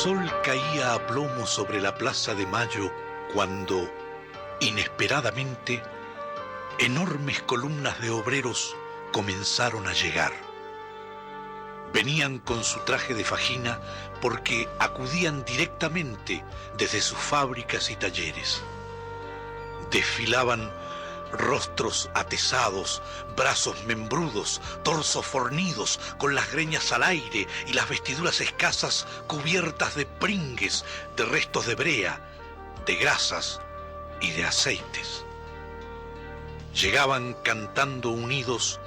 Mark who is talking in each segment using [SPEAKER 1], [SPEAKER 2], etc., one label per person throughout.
[SPEAKER 1] sol caía a plomo sobre la Plaza de Mayo cuando, inesperadamente, enormes columnas de obreros comenzaron a llegar. Venían con su traje de fajina porque acudían directamente desde sus fábricas y talleres. Desfilaban rostros atesados, brazos membrudos, torsos fornidos, con las greñas al aire y las vestiduras escasas cubiertas de pringues, de restos de brea, de grasas y de aceites. Llegaban cantando unidos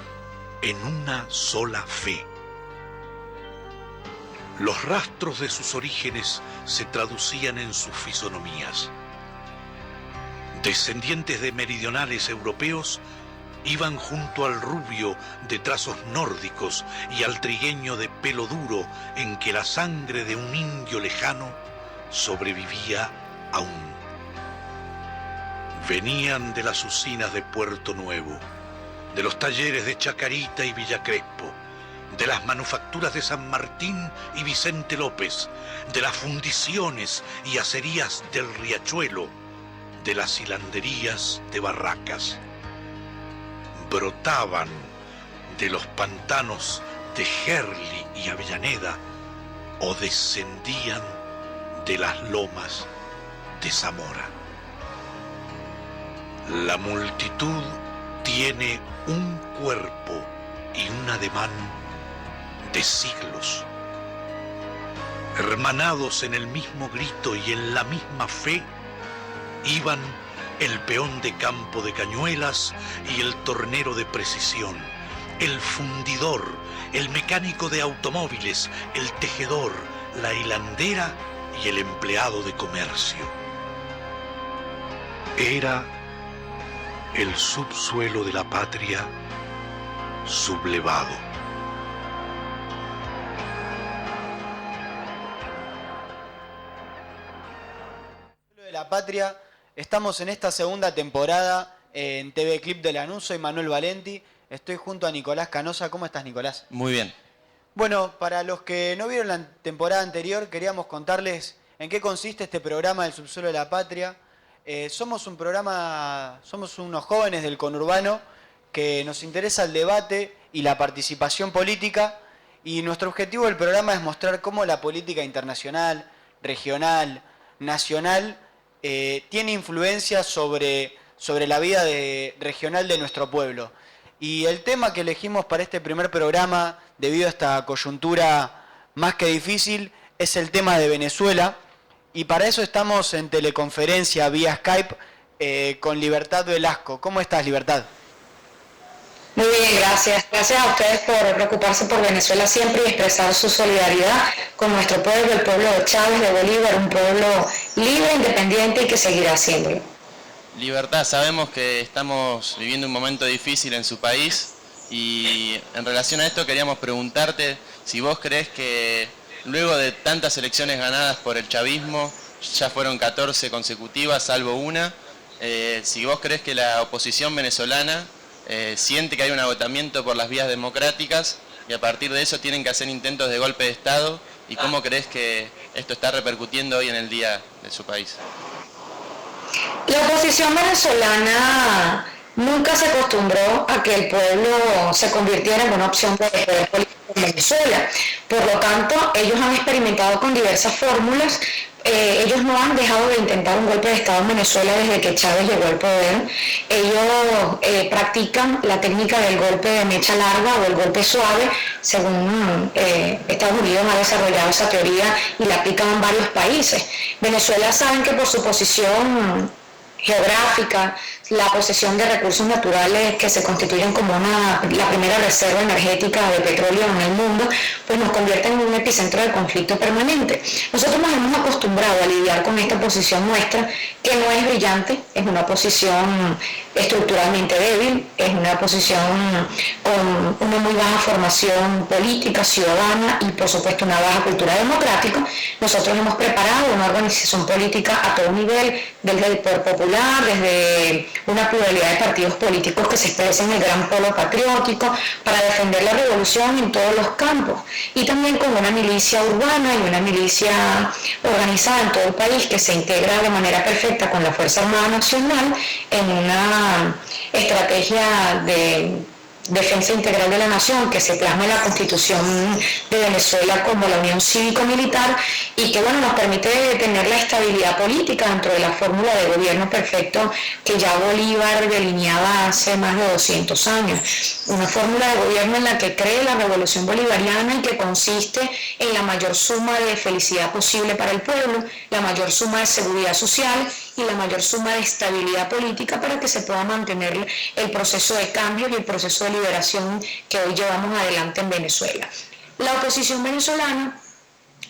[SPEAKER 1] en una sola fe. Los rastros de sus orígenes se traducían en sus fisonomías. Descendientes de meridionales europeos, iban junto al rubio de trazos nórdicos y al trigueño de pelo duro en que la sangre de un indio lejano sobrevivía aún. Venían de las usinas de Puerto Nuevo, de los talleres de Chacarita y Villa Crespo, de las manufacturas de San Martín y Vicente López, de las fundiciones y acerías del Riachuelo, de las hilanderías de Barracas. Brotaban de los pantanos de Gerli y Avellaneda o descendían de las lomas de Zamora. La multitud tiene un cuerpo y un ademán de siglos. Hermanados en el mismo grito y en la misma fe, iban el peón de campo de cañuelas y el tornero de precisión, el fundidor, el mecánico de automóviles, el tejedor, la hilandera y el empleado de comercio. Era el subsuelo de la patria sublevado.
[SPEAKER 2] De la patria, estamos en esta segunda temporada en TV Clip de Lanús. Soy Manuel Valenti, estoy junto a Nicolás Canosa. ¿Cómo estás, Nicolás?
[SPEAKER 3] Muy bien.
[SPEAKER 2] Bueno, para los que no vieron la temporada anterior, queríamos contarles en qué consiste este programa del subsuelo de la patria. Somos unos jóvenes del conurbano que nos interesa el debate y la participación política, y nuestro objetivo del programa es mostrar cómo la política internacional, regional, nacional, tiene influencia sobre la vida regional de nuestro pueblo. Y el tema que elegimos para este primer programa, debido a esta coyuntura más que difícil, es el tema de Venezuela. Y para eso estamos en teleconferencia vía Skype con Libertad Velasco. ¿Cómo estás, Libertad?
[SPEAKER 4] Muy bien, gracias. Gracias a ustedes por preocuparse por Venezuela siempre y expresar su solidaridad con nuestro pueblo, el pueblo de Chávez, de Bolívar, un pueblo libre, independiente y que seguirá haciéndolo.
[SPEAKER 3] Libertad, sabemos que estamos viviendo un momento difícil en su país y en relación a esto queríamos preguntarte si vos crees que luego de tantas elecciones ganadas por el chavismo, ya fueron 14 consecutivas, salvo una, si vos crees que la oposición venezolana siente que hay un agotamiento por las vías democráticas y a partir de eso tienen que hacer intentos de golpe de Estado, y cómo crees que esto está repercutiendo hoy en el día de su país.
[SPEAKER 4] La oposición venezolana nunca se acostumbró a que el pueblo se convirtiera en una opción de poder político en Venezuela. Por lo tanto, ellos han experimentado con diversas fórmulas. Ellos no han dejado de intentar un golpe de Estado en Venezuela desde que Chávez llegó al poder. Ellos practican la técnica del golpe de mecha larga o el golpe suave, según Estados Unidos ha desarrollado esa teoría y la aplican en varios países. Venezuela, saben que por su posición geográfica, la posesión de recursos naturales que se constituyen como la primera reserva energética de petróleo en el mundo, pues nos convierten en un epicentro de conflicto permanente. Nosotros nos hemos acostumbrado a lidiar con esta posición nuestra, que no es brillante, es una posición estructuralmente débil, es una posición con una muy baja formación política, ciudadana y por supuesto una baja cultura democrática. Nosotros hemos preparado una organización política a todo nivel, desde el poder popular, desde una pluralidad de partidos políticos que se expresan en el gran polo patriótico, para defender la revolución en todos los campos. y también con una milicia urbana y una milicia organizada en todo el país que se integra de manera perfecta con la Fuerza Armada Nacional en una estrategia de defensa integral de la nación que se plasma en la Constitución de Venezuela como la Unión Cívico-Militar y que bueno, nos permite tener la estabilidad política dentro de la fórmula de gobierno perfecto que ya Bolívar delineaba hace más de 200 años. Una fórmula de gobierno en la que cree la revolución bolivariana y que consiste en la mayor suma de felicidad posible para el pueblo, la mayor suma de seguridad social y la mayor suma de estabilidad política para que se pueda mantener el proceso de cambio y el proceso de liberación que hoy llevamos adelante en Venezuela. La oposición venezolana,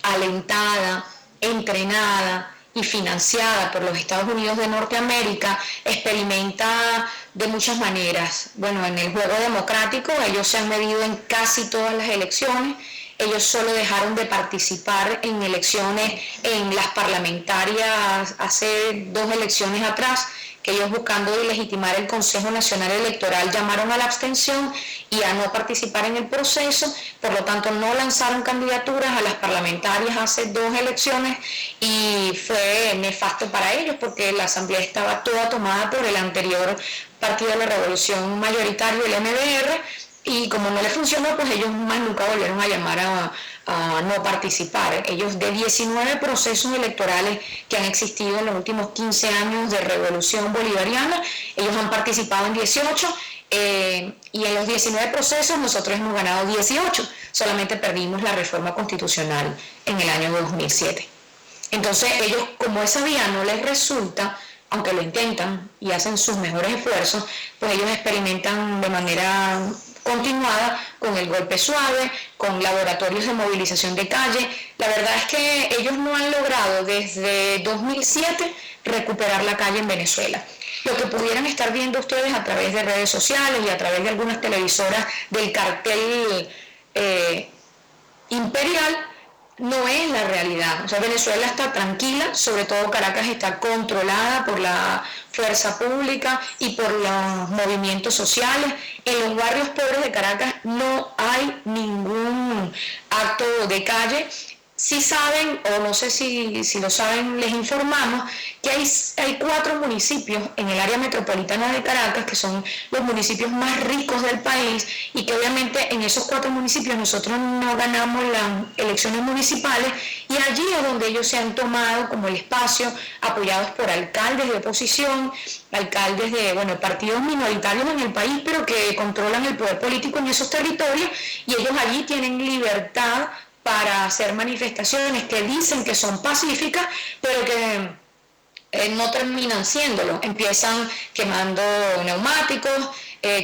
[SPEAKER 4] alentada, entrenada y financiada por los Estados Unidos de Norteamérica, experimenta de muchas maneras. Bueno, en el juego democrático ellos se han medido en casi todas las elecciones. Ellos solo dejaron de participar en elecciones, en las parlamentarias, hace 2 elecciones atrás, que ellos buscando legitimar el Consejo Nacional Electoral llamaron a la abstención y a no participar en el proceso, por lo tanto no lanzaron candidaturas a las parlamentarias hace 2 elecciones y fue nefasto para ellos porque la asamblea estaba toda tomada por el anterior Partido de la Revolución mayoritario, el MDR, y como no le funcionó, pues ellos más nunca volvieron a llamar a no participar. Ellos de 19 procesos electorales que han existido en los últimos 15 años de revolución bolivariana, ellos han participado en 18 y en los 19 procesos nosotros hemos ganado 18, solamente perdimos la reforma constitucional en el año 2007. Entonces ellos, como esa vía no les resulta, aunque lo intentan y hacen sus mejores esfuerzos, pues ellos experimentan de manera continuada con el golpe suave, con laboratorios de movilización de calle. La verdad es que ellos no han logrado desde 2007 recuperar la calle en Venezuela. Lo que pudieran estar viendo ustedes a través de redes sociales y a través de algunas televisoras del cartel imperial no es la realidad. O sea, Venezuela está tranquila, sobre todo Caracas está controlada por la fuerza pública y por los movimientos sociales. En los barrios pobres de Caracas no hay ningún acto de calle. Si saben, o no sé si lo saben, les informamos que hay 4 municipios en el área metropolitana de Caracas que son los municipios más ricos del país y que obviamente en esos 4 municipios nosotros no ganamos las elecciones municipales y allí es donde ellos se han tomado como el espacio, apoyados por alcaldes de oposición, alcaldes de partidos minoritarios en el país, pero que controlan el poder político en esos territorios y ellos allí tienen libertad para hacer manifestaciones que dicen que son pacíficas, pero que no terminan siéndolo. Empiezan quemando neumáticos,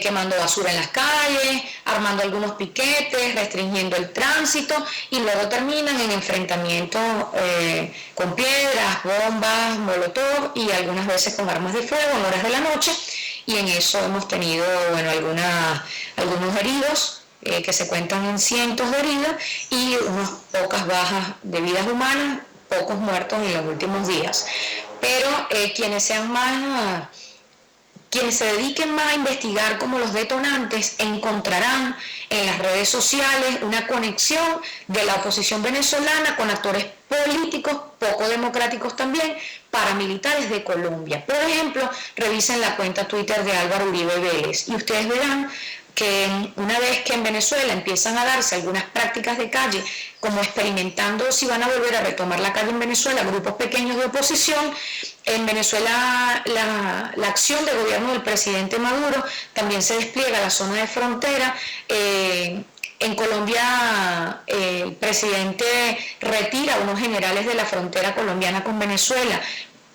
[SPEAKER 4] quemando basura en las calles, armando algunos piquetes, restringiendo el tránsito y luego terminan en enfrentamientos con piedras, bombas, molotov y algunas veces con armas de fuego en horas de la noche y en eso hemos tenido algunos heridos, que se cuentan en cientos de heridas y unas pocas bajas de vidas humanas, pocos muertos en los últimos días. Pero quienes se dediquen más a investigar como los detonantes encontrarán en las redes sociales una conexión de la oposición venezolana con actores políticos, poco democráticos también, paramilitares de Colombia. Por ejemplo, revisen la cuenta Twitter de Álvaro Uribe Vélez y ustedes verán que una vez que en Venezuela empiezan a darse algunas prácticas de calle, como experimentando si van a volver a retomar la calle en Venezuela, grupos pequeños de oposición, en Venezuela la acción de gobierno del presidente Maduro también se despliega a la zona de frontera. En Colombia el presidente retira a unos generales de la frontera colombiana con Venezuela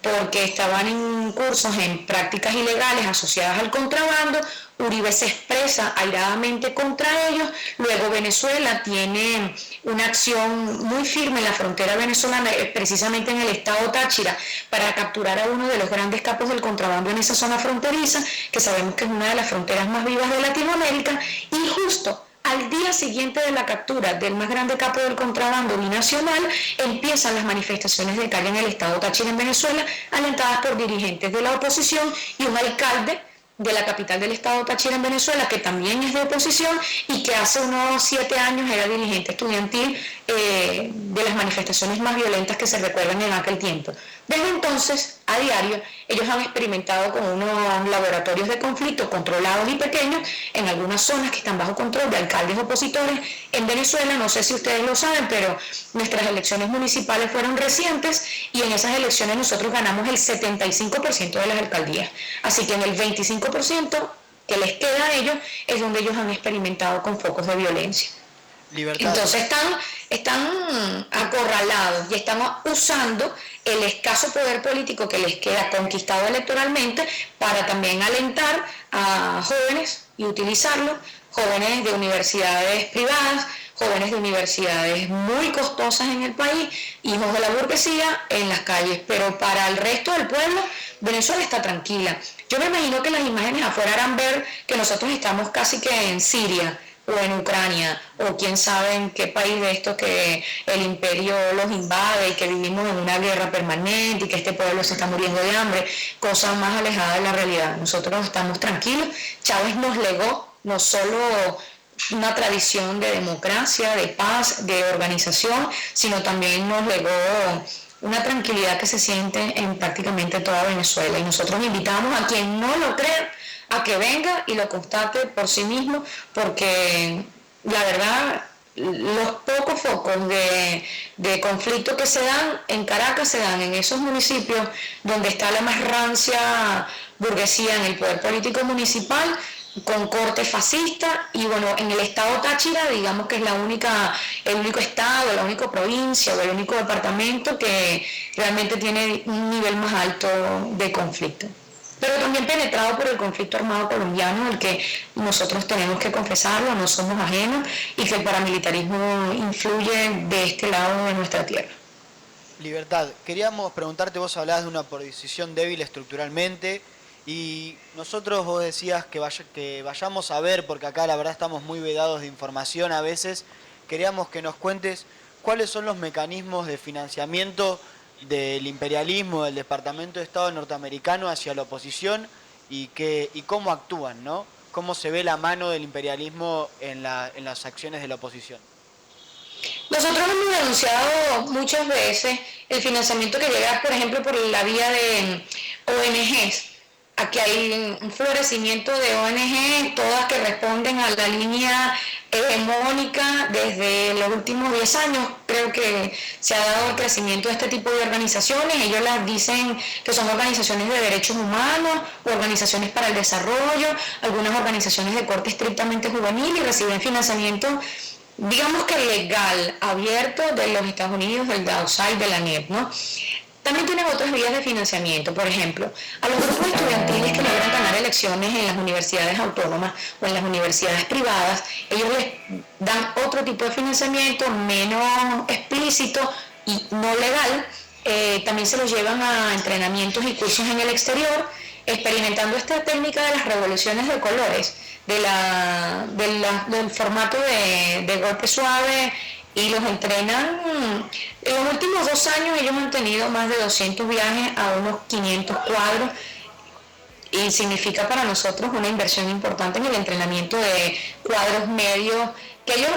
[SPEAKER 4] porque estaban incursos en prácticas ilegales asociadas al contrabando. Uribe se expresa airadamente contra ellos, luego Venezuela tiene una acción muy firme en la frontera venezolana, precisamente en el estado Táchira, para capturar a uno de los grandes capos del contrabando en esa zona fronteriza, que sabemos que es una de las fronteras más vivas de Latinoamérica, y justo al día siguiente de la captura del más grande capo del contrabando binacional, empiezan las manifestaciones de calle en el estado Táchira en Venezuela, alentadas por dirigentes de la oposición y un alcalde de la capital del estado Táchira en Venezuela, que también es de oposición y que hace unos 7 años era dirigente estudiantil de las manifestaciones más violentas que se recuerdan en aquel tiempo. Desde entonces, a diario, ellos han experimentado con unos laboratorios de conflicto controlados y pequeños en algunas zonas que están bajo control de alcaldes opositores en Venezuela. No sé si ustedes lo saben, pero nuestras elecciones municipales fueron recientes y en esas elecciones nosotros ganamos el 75% de las alcaldías. Así que en el 25% que les queda a ellos es donde ellos han experimentado con focos de violencia.
[SPEAKER 2] Libertad.
[SPEAKER 4] Entonces están acorralados y están usando el escaso poder político que les queda conquistado electoralmente para también alentar a jóvenes y utilizarlo, jóvenes de universidades privadas, jóvenes de universidades muy costosas en el país, hijos de la burguesía en las calles, pero para el resto del pueblo, Venezuela está tranquila. Yo me imagino que las imágenes afuera harán ver que nosotros estamos casi que en Siria, o en Ucrania, o quién sabe en qué país de estos que el imperio los invade y que vivimos en una guerra permanente y que este pueblo se está muriendo de hambre, cosas más alejadas de la realidad. Nosotros estamos tranquilos. Chávez nos legó no solo una tradición de democracia, de paz, de organización, sino también nos legó una tranquilidad que se siente en prácticamente toda Venezuela. Y nosotros invitamos a quien no lo crea a que venga y lo constate por sí mismo, porque la verdad, los pocos focos de conflicto que se dan en Caracas se dan en esos municipios donde está la más rancia burguesía en el poder político municipal, con corte fascista, y bueno, en el estado Táchira, digamos que es el único estado, la única provincia o el único departamento que realmente tiene un nivel más alto de conflicto, pero también penetrado por el conflicto armado colombiano, el que nosotros tenemos que confesarlo, no somos ajenos, y que el paramilitarismo influye de este lado de nuestra tierra.
[SPEAKER 2] Libertad, queríamos preguntarte, vos hablabas de una oposición débil estructuralmente, y nosotros vos decías que vayamos a ver, porque acá la verdad estamos muy vedados de información a veces, queríamos que nos cuentes cuáles son los mecanismos de financiamiento del imperialismo del Departamento de Estado norteamericano hacia la oposición y cómo actúan, ¿no? Cómo se ve la mano del imperialismo en las acciones de la oposición.
[SPEAKER 4] Nosotros hemos denunciado muchas veces el financiamiento que llega, por ejemplo, por la vía de ONGs. Aquí hay un florecimiento de ONG, todas que responden a la línea hegemónica desde los últimos 10 años. Creo que se ha dado el crecimiento de este tipo de organizaciones. Ellos las dicen que son organizaciones de derechos humanos, o organizaciones para el desarrollo, algunas organizaciones de corte estrictamente juvenil, y reciben financiamiento, digamos que legal, abierto, de los Estados Unidos, del DAUSAI, de la NEP, ¿no? También tienen otras vías de financiamiento, por ejemplo, a los grupos estudiantiles que logran ganar elecciones en las universidades autónomas o en las universidades privadas, ellos les dan otro tipo de financiamiento menos explícito y no legal. También se los llevan a entrenamientos y cursos en el exterior, experimentando esta técnica de las revoluciones de colores, del formato de golpe suave, y los entrenan. En los últimos 2 años ellos han tenido más de 200 viajes a unos 500 cuadros, y significa para nosotros una inversión importante en el entrenamiento de cuadros medios, que ellos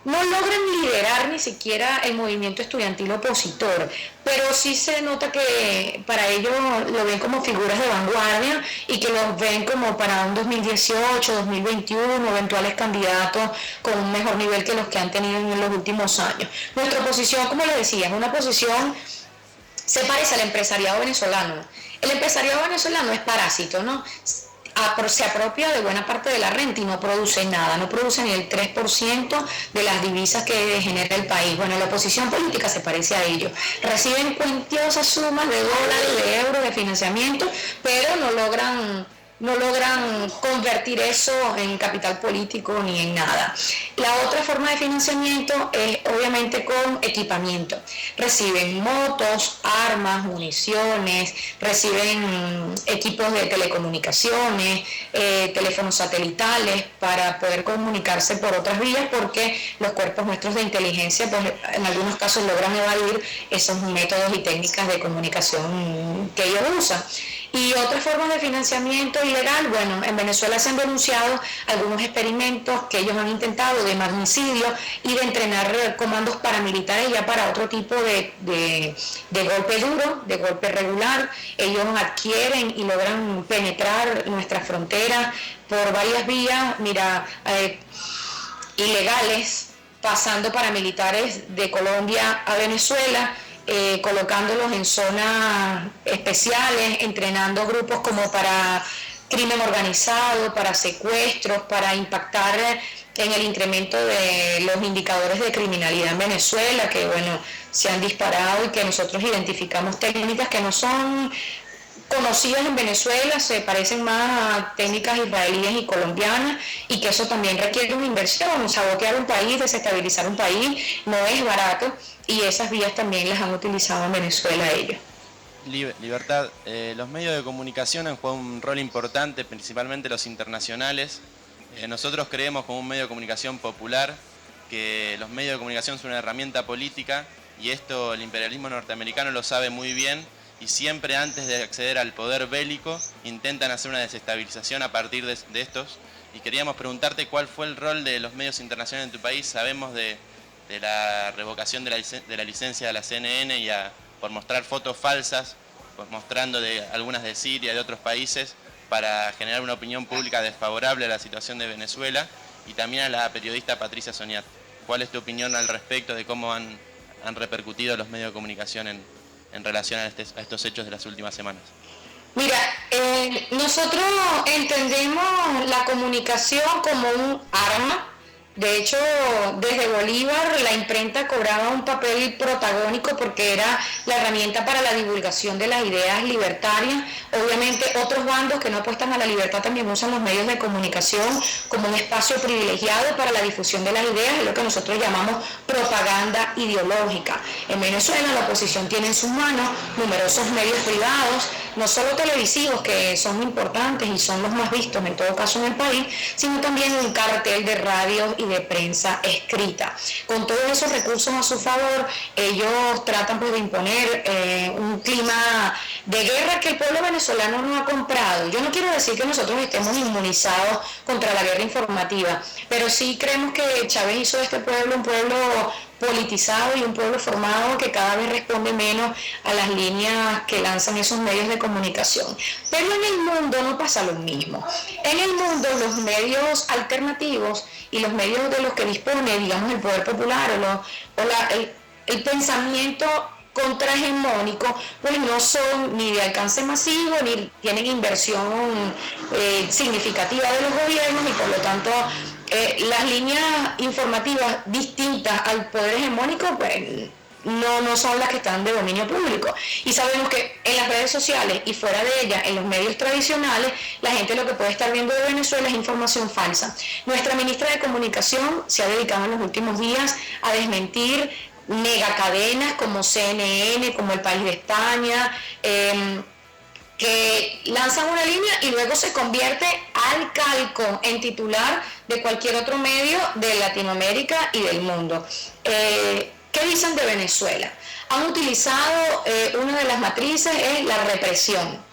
[SPEAKER 4] no logran liderar ni siquiera el movimiento estudiantil opositor, pero sí se nota que para ellos lo ven como figuras de vanguardia y que los ven como para un 2018, 2021, eventuales candidatos con un mejor nivel que los que han tenido en los últimos años. Nuestra posición, como les decía, es una posición, se parece al empresariado venezolano. El empresariado venezolano es parásito, ¿no? Se apropia de buena parte de la renta y no produce nada, no produce ni el 3% de las divisas que genera el país. Bueno, la oposición política se parece a ellos. Reciben cuantiosas sumas de dólares, de euros de financiamiento, pero no logran convertir eso en capital político ni en nada. La otra forma de financiamiento es obviamente con equipamiento. Reciben motos, armas, municiones, reciben equipos de telecomunicaciones, teléfonos satelitales para poder comunicarse por otras vías, porque los cuerpos nuestros de inteligencia pues, en algunos casos logran evadir esos métodos y técnicas de comunicación que ellos usan. Y otras formas de financiamiento ilegal, bueno, en Venezuela se han denunciado algunos experimentos que ellos han intentado de magnicidio y de entrenar comandos paramilitares ya para otro tipo de golpe duro, de golpe regular. Ellos adquieren y logran penetrar nuestras fronteras por varias vías, ilegales, pasando paramilitares de Colombia a Venezuela, colocándolos en zonas especiales, entrenando grupos como para crimen organizado, para secuestros, para impactar en el incremento de los indicadores de criminalidad en Venezuela, que bueno, se han disparado y que nosotros identificamos técnicas que no son conocidas en Venezuela, se parecen más a técnicas israelíes y colombianas, y que eso también requiere una inversión. Sabotear un país, desestabilizar un país, no es barato, y esas vías también las han utilizado en Venezuela ellos.
[SPEAKER 3] Libertad, los medios de comunicación han jugado un rol importante, principalmente los internacionales. Nosotros creemos como un medio de comunicación popular que los medios de comunicación son una herramienta política, y esto el imperialismo norteamericano lo sabe muy bien, y siempre antes de acceder al poder bélico intentan hacer una desestabilización a partir de estos. Y queríamos preguntarte cuál fue el rol de los medios internacionales en tu país. Sabemos de la revocación de la licencia de la CNN por mostrar fotos falsas, pues mostrando algunas de Siria y de otros países, para generar una opinión pública desfavorable a la situación de Venezuela, y también a la periodista Patricia Soñat. ¿Cuál es tu opinión al respecto de cómo han repercutido los medios de comunicación en relación a estos hechos de las últimas semanas?
[SPEAKER 4] Mira, nosotros entendemos la comunicación como un arma. De hecho, desde Bolívar la imprenta cobraba un papel protagónico porque era la herramienta para la divulgación de las ideas libertarias. Obviamente otros bandos que no apuestan a la libertad también usan los medios de comunicación como un espacio privilegiado para la difusión de las ideas, es lo que nosotros llamamos propaganda ideológica. En Venezuela la oposición tiene en sus manos numerosos medios privados, no solo televisivos, que son importantes y son los más vistos en todo caso en el país, sino también un cartel de radio y de prensa escrita. Con todos esos recursos a su favor, ellos tratan pues de imponer un clima de guerra que el pueblo venezolano no ha comprado. Yo no quiero decir que nosotros estemos inmunizados contra la guerra informativa, pero sí creemos que Chávez hizo de este pueblo un pueblo politizado y un pueblo formado que cada vez responde menos a las líneas que lanzan esos medios de comunicación. Pero en el mundo no pasa lo mismo. En el mundo los medios alternativos y los medios de los que dispone, digamos, el poder popular el pensamiento contrahegemónico, pues no son ni de alcance masivo, ni tienen inversión significativa de los gobiernos, y por lo tanto las líneas informativas distintas al poder hegemónico pues no son las que están de dominio público. Y sabemos que en las redes sociales y fuera de ellas, en los medios tradicionales, la gente lo que puede estar viendo de Venezuela es información falsa. Nuestra ministra de Comunicación se ha dedicado en los últimos días a desmentir megacadenas como CNN, como El País de España, que lanzan una línea y luego se convierte al calco en titular de cualquier otro medio de Latinoamérica y del mundo. ¿Qué dicen de Venezuela? Han utilizado una de las matrices es la represión.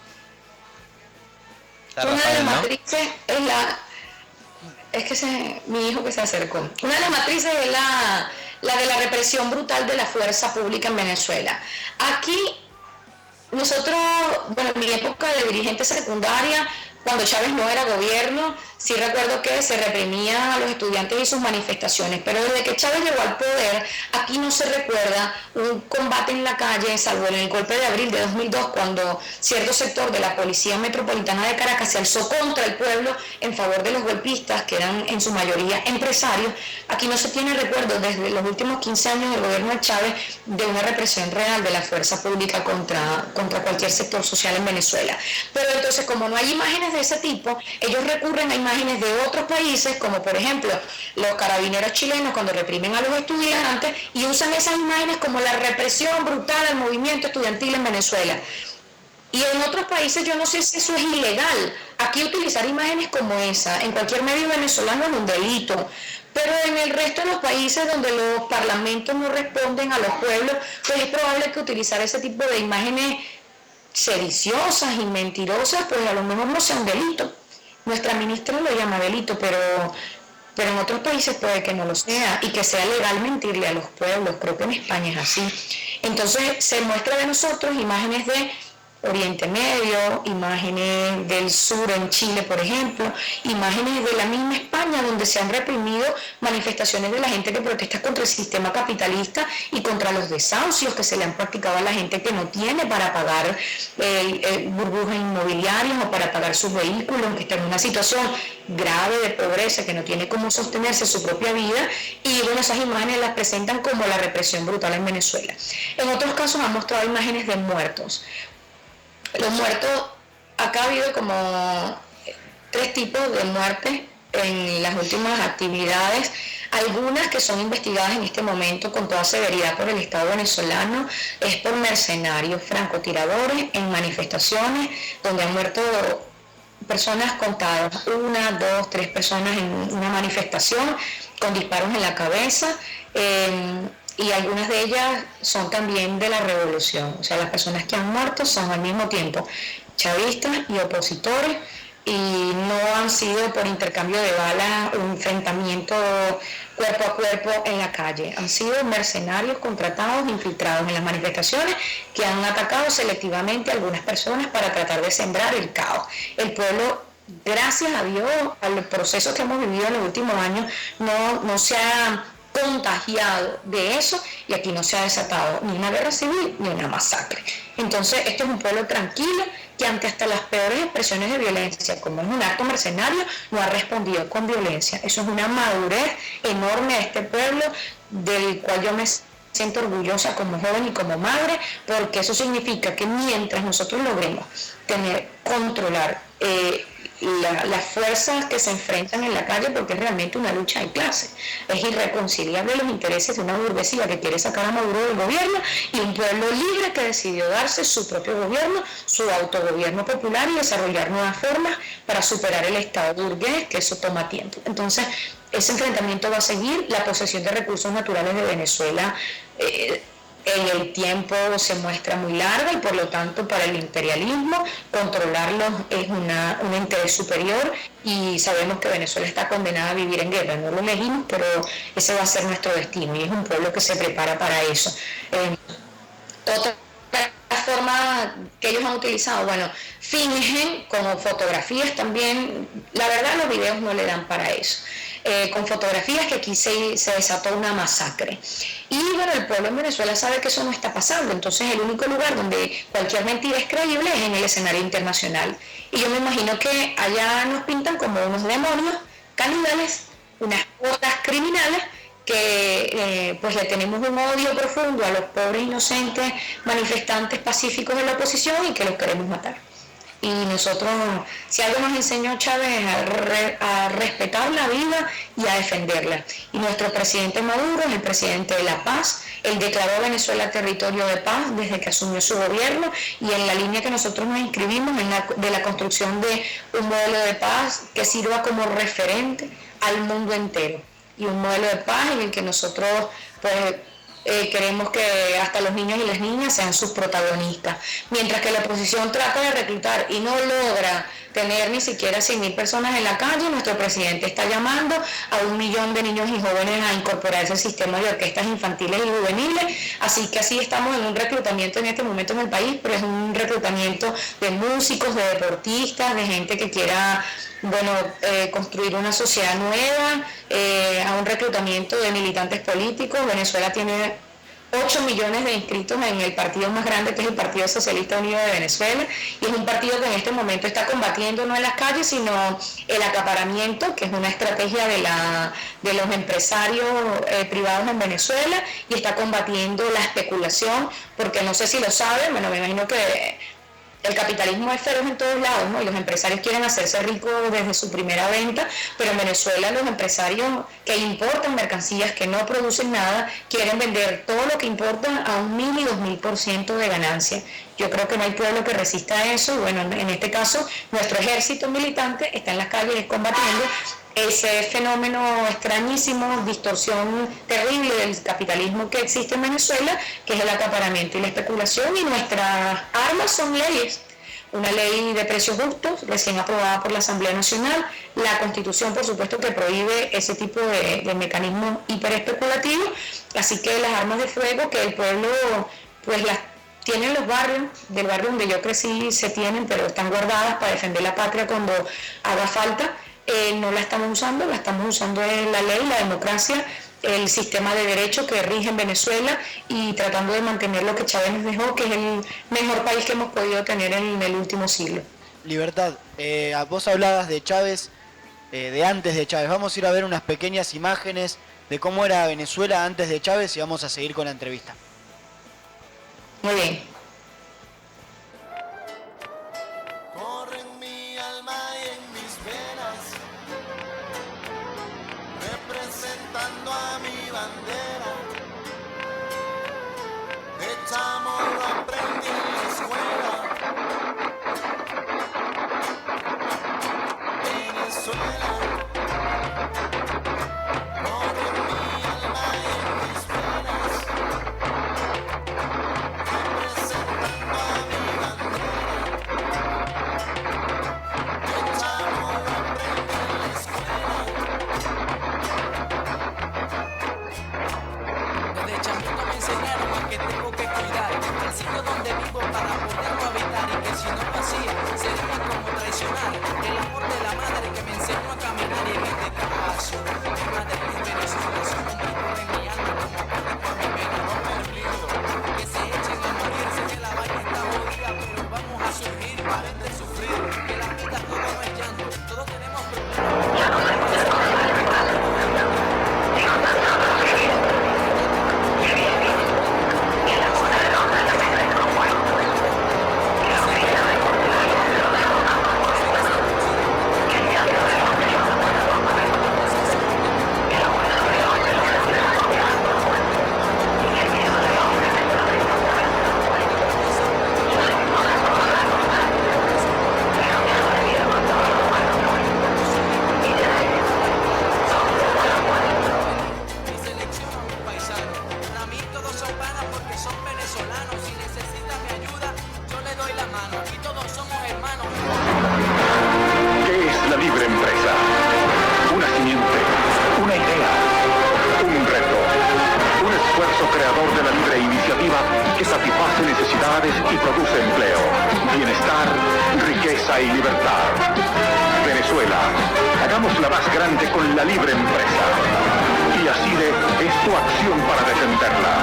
[SPEAKER 4] Una de las matrices es mi hijo que se acercó. Una de las matrices es la de la represión brutal de la fuerza pública en Venezuela. Aquí nosotros, bueno, en mi época de dirigente secundaria, cuando Chávez no era gobierno, sí recuerdo que se reprimía a los estudiantes y sus manifestaciones, pero desde que Chávez llegó al poder, aquí no se recuerda un combate en la calle, salvo en el golpe de abril de 2002, cuando cierto sector de la Policía Metropolitana de Caracas se alzó contra el pueblo en favor de los golpistas, que eran en su mayoría empresarios. Aquí no se tiene recuerdo desde los últimos 15 años del gobierno de Chávez de una represión real de la fuerza pública contra cualquier sector social en Venezuela. Pero entonces, como no hay imágenes de ese tipo, ellos recurren a imágenes de otros países, como por ejemplo los carabineros chilenos cuando reprimen a los estudiantes, y usan esas imágenes como la represión brutal al movimiento estudiantil en Venezuela. Y en otros países yo no sé si eso es ilegal. Aquí utilizar imágenes como esa en cualquier medio venezolano es un delito. Pero en el resto de los países donde los parlamentos no responden a los pueblos, pues es probable que utilizar ese tipo de imágenes sediciosas y mentirosas, pues a lo mejor no sea un delito. Nuestra ministra lo llama delito, pero en otros países puede que no lo sea y que sea legal mentirle a los pueblos. Creo que en España es así. Entonces se muestra de nosotros imágenes de Oriente Medio, imágenes del sur en Chile, por ejemplo, imágenes de la misma España donde se han reprimido manifestaciones de la gente que protesta contra el sistema capitalista y contra los desahucios que se le han practicado a la gente que no tiene para pagar burbujas inmobiliarias o para pagar sus vehículos, que está en una situación grave de pobreza, que no tiene cómo sostenerse su propia vida, y bueno, esas imágenes las presentan como la represión brutal en Venezuela. En otros casos han mostrado imágenes de muertos. Los muertos, acá ha habido como 3 tipos de muertes en las últimas actividades, algunas que son investigadas en este momento con toda severidad por el Estado venezolano, es por mercenarios francotiradores en manifestaciones donde han muerto personas contadas, 1, 2, 3 personas en una manifestación con disparos en la cabeza. Y algunas de ellas son también de la revolución, o sea, las personas que han muerto son al mismo tiempo chavistas y opositores, y no han sido por intercambio de balas o enfrentamiento cuerpo a cuerpo en la calle, han sido mercenarios contratados, infiltrados en las manifestaciones, que han atacado selectivamente a algunas personas para tratar de sembrar el caos. El pueblo, gracias a Dios, a los procesos que hemos vivido en los últimos años, no se ha contagiado de eso, y aquí no se ha desatado ni una guerra civil ni una masacre. Entonces esto es un pueblo tranquilo que ante hasta las peores expresiones de violencia, como es un acto mercenario, no ha respondido con violencia. Eso es una madurez enorme de este pueblo, del cual yo me siento orgullosa como joven y como madre, porque eso significa que mientras nosotros logremos controlar las fuerzas que se enfrentan en la calle, porque es realmente una lucha de clase, es irreconciliable los intereses de una burguesía que quiere sacar a Maduro del gobierno y un pueblo libre que decidió darse su propio gobierno, su autogobierno popular, y desarrollar nuevas formas para superar el estado burgués, que eso toma tiempo. Entonces ese enfrentamiento va a seguir. La posesión de recursos naturales de Venezuela en el tiempo se muestra muy larga, y por lo tanto para el imperialismo controlarlos es un interés superior, y sabemos que Venezuela está condenada a vivir en guerra. No lo elegimos, pero ese va a ser nuestro destino, y es un pueblo que se prepara para eso. Otra forma que ellos han utilizado, bueno, fingen como fotografías también. La verdad, los videos no le dan para eso. Con fotografías que aquí se desató una masacre. Y bueno, el pueblo en Venezuela sabe que eso no está pasando, entonces el único lugar donde cualquier mentira es creíble es en el escenario internacional. Y yo me imagino que allá nos pintan como unos demonios caníbales, unas hordas criminales, que pues le tenemos un odio profundo a los pobres inocentes manifestantes pacíficos de la oposición y que los queremos matar. Y nosotros, si algo nos enseñó Chávez, a respetar la vida y a defenderla. Y nuestro presidente Maduro es el presidente de la paz. Él declaró a Venezuela territorio de paz desde que asumió su gobierno, y en la línea que nosotros nos inscribimos de la construcción de un modelo de paz que sirva como referente al mundo entero, y un modelo de paz en el que nosotros pues queremos que hasta los niños y las niñas sean sus protagonistas. Mientras que la oposición trata de reclutar y no logra tener ni siquiera 100.000 personas en la calle, nuestro presidente está llamando a 1 millón de niños y jóvenes a incorporarse al sistema de orquestas infantiles y juveniles. Así que así estamos en un reclutamiento en este momento en el país, pero es un reclutamiento de músicos, de deportistas, de gente que quiera construir una sociedad nueva, a un reclutamiento de militantes políticos. Venezuela tiene 8 millones de inscritos en el partido más grande, que es el Partido Socialista Unido de Venezuela, y es un partido que en este momento está combatiendo no en las calles, sino el acaparamiento, que es una estrategia de los empresarios privados en Venezuela, y está combatiendo la especulación, porque no sé si lo saben, bueno, me imagino que el capitalismo es feroz en todos lados, ¿no? Y los empresarios quieren hacerse ricos desde su primera venta, pero en Venezuela los empresarios que importan mercancías que no producen nada quieren vender todo lo que importan a 1.000 y 2.000% de ganancia. Yo creo que no hay pueblo que resista a eso. Bueno, en este caso nuestro ejército militante está en las calles combatiendo ese fenómeno extrañísimo, distorsión terrible del capitalismo que existe en Venezuela, que es el acaparamiento y la especulación, y nuestras armas son leyes. Una ley de precios justos, recién aprobada por la Asamblea Nacional, la Constitución, por supuesto, que prohíbe ese tipo de mecanismos hiperespeculativos, así que las armas de fuego que el pueblo pues las tiene en los barrios, del barrio donde yo crecí se tienen, pero están guardadas para defender la patria cuando haga falta. No la estamos usando en la ley, la democracia, el sistema de derecho que rige en Venezuela y tratando de mantener lo que Chávez nos dejó, que es el mejor país que hemos podido tener en el último siglo.
[SPEAKER 2] Libertad, vos hablabas de Chávez, de antes de Chávez. Vamos a ir a ver unas pequeñas imágenes de cómo era Venezuela antes de Chávez y vamos a seguir con la entrevista.
[SPEAKER 4] Muy bien.
[SPEAKER 5] Representando a mi bandera, echamos lo aprendí en la escuela. Venezuela, corre en mi alma y en mis venas, representando a mi bandera, echamos lo aprendí en la escuela.
[SPEAKER 6] Desde chamito me enseñaron a que tengo que cuidar el sitio donde vivo para poderlo habitar, y que si no lo hacía sería como traicionar el amor de la madre que me enseñó a caminar. Y en este caso, mi madre es Venezuela, su nombre corre en mi alma como corre por mi vena. No permito que se echen a morir, sé que la vaina está jodida, pero vamos a surgir, paren de sufrir, que la vida todo no es llanto, todos tenemos
[SPEAKER 7] y produce empleo, bienestar, riqueza y libertad. Venezuela, hagámosla más grande con la libre empresa. Y ASIDE es tu acción para defenderla.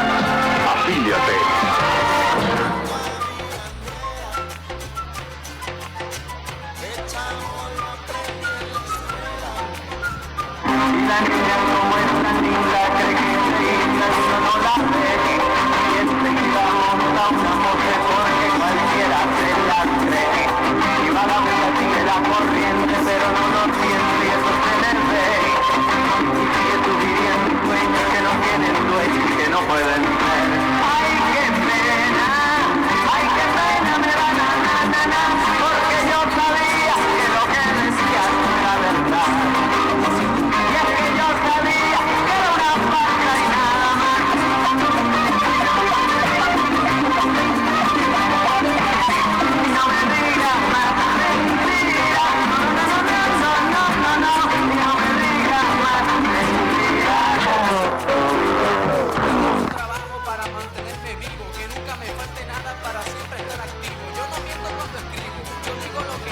[SPEAKER 7] Afíliate.
[SPEAKER 5] La niña como es tan linda, cree que enseguida uno no la ve. Y enseguida monta una mujer porque cualquiera se la cree. Y va la vida, sigue la corriente, pero no lo siente y eso es tener fe. Y sigue sugiriendo sueños que no tienen dueño y que no pueden ser. ¡Ay, qué pena! ¡Ay, qué pena me da na! Porque yo sabía que lo que decía no era verdad. Yo sabía que era una falta y nada más. Y no me digas más mentiras. No, y no me digas más mentiras.
[SPEAKER 6] un trabajo para mantenerme vivo, que nunca me falte nada para siempre estar activo. Yo no miento cuando escribo, yo digo lo que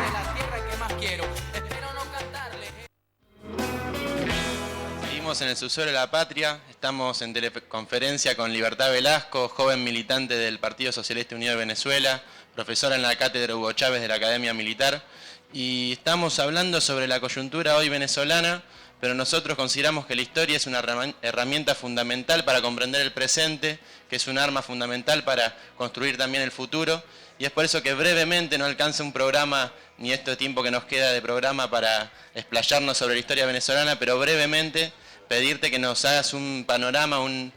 [SPEAKER 6] de la tierra que más quiero. Espero no cantarle.
[SPEAKER 3] Seguimos en el subsuelo de la patria, estamos en teleconferencia con Libertad Velasco, joven militante del Partido Socialista Unido de Venezuela, profesora en la cátedra Hugo Chávez de la Academia Militar, y estamos hablando sobre la coyuntura hoy venezolana, pero nosotros consideramos que la historia es una herramienta fundamental para comprender el presente, que es un arma fundamental para construir también el futuro, y es por eso que brevemente, no alcanza un programa, ni este tiempo que nos queda de programa para explayarnos sobre la historia venezolana, pero brevemente pedirte que nos hagas un panorama, un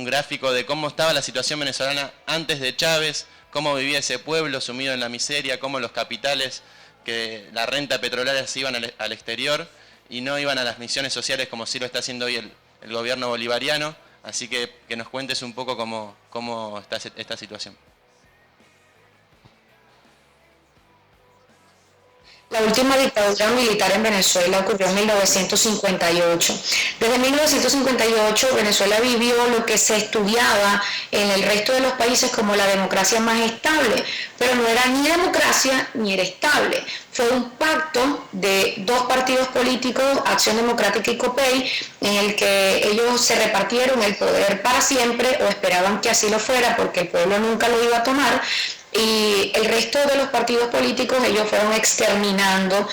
[SPEAKER 3] gráfico de cómo estaba la situación venezolana antes de Chávez, cómo vivía ese pueblo sumido en la miseria, cómo los capitales, que la renta petrolera se iban al exterior y no iban a las misiones sociales como sí lo está haciendo hoy el gobierno bolivariano. Así que nos cuentes un poco cómo está esta situación.
[SPEAKER 4] La última dictadura militar en Venezuela ocurrió en 1958. Desde 1958 Venezuela vivió lo que se estudiaba en el resto de los países como la democracia más estable, pero no era ni democracia ni era estable. Fue un pacto de dos partidos políticos, Acción Democrática y COPEI, en el que ellos se repartieron el poder para siempre, o esperaban que así lo fuera porque el pueblo nunca lo iba a tomar, y el resto de los partidos políticos ellos fueron exterminando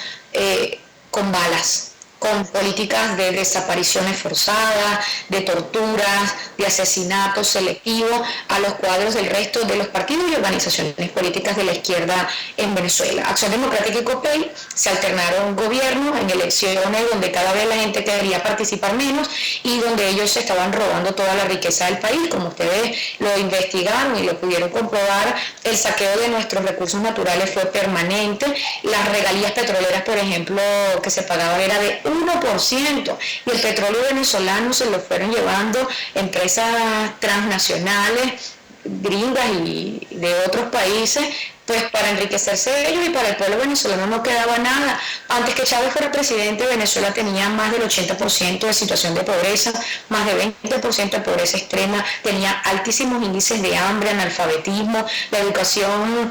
[SPEAKER 4] con balas, con políticas de desapariciones forzadas, de torturas, de asesinatos selectivos a los cuadros del resto de los partidos y organizaciones políticas de la izquierda en Venezuela. Acción Democrática y COPEI se alternaron gobiernos en elecciones donde cada vez la gente quería participar menos y donde ellos se estaban robando toda la riqueza del país. Como ustedes lo investigaron y lo pudieron comprobar, el saqueo de nuestros recursos naturales fue permanente. Las regalías petroleras, por ejemplo, que se pagaban era de 1%, y el petróleo venezolano se lo fueron llevando empresas transnacionales, gringas y de otros países, pues para enriquecerse de ellos, y para el pueblo venezolano no quedaba nada. Antes que Chávez fuera presidente, Venezuela tenía más del 80% de situación de pobreza, más de 20% de pobreza extrema, tenía altísimos índices de hambre, analfabetismo, la educación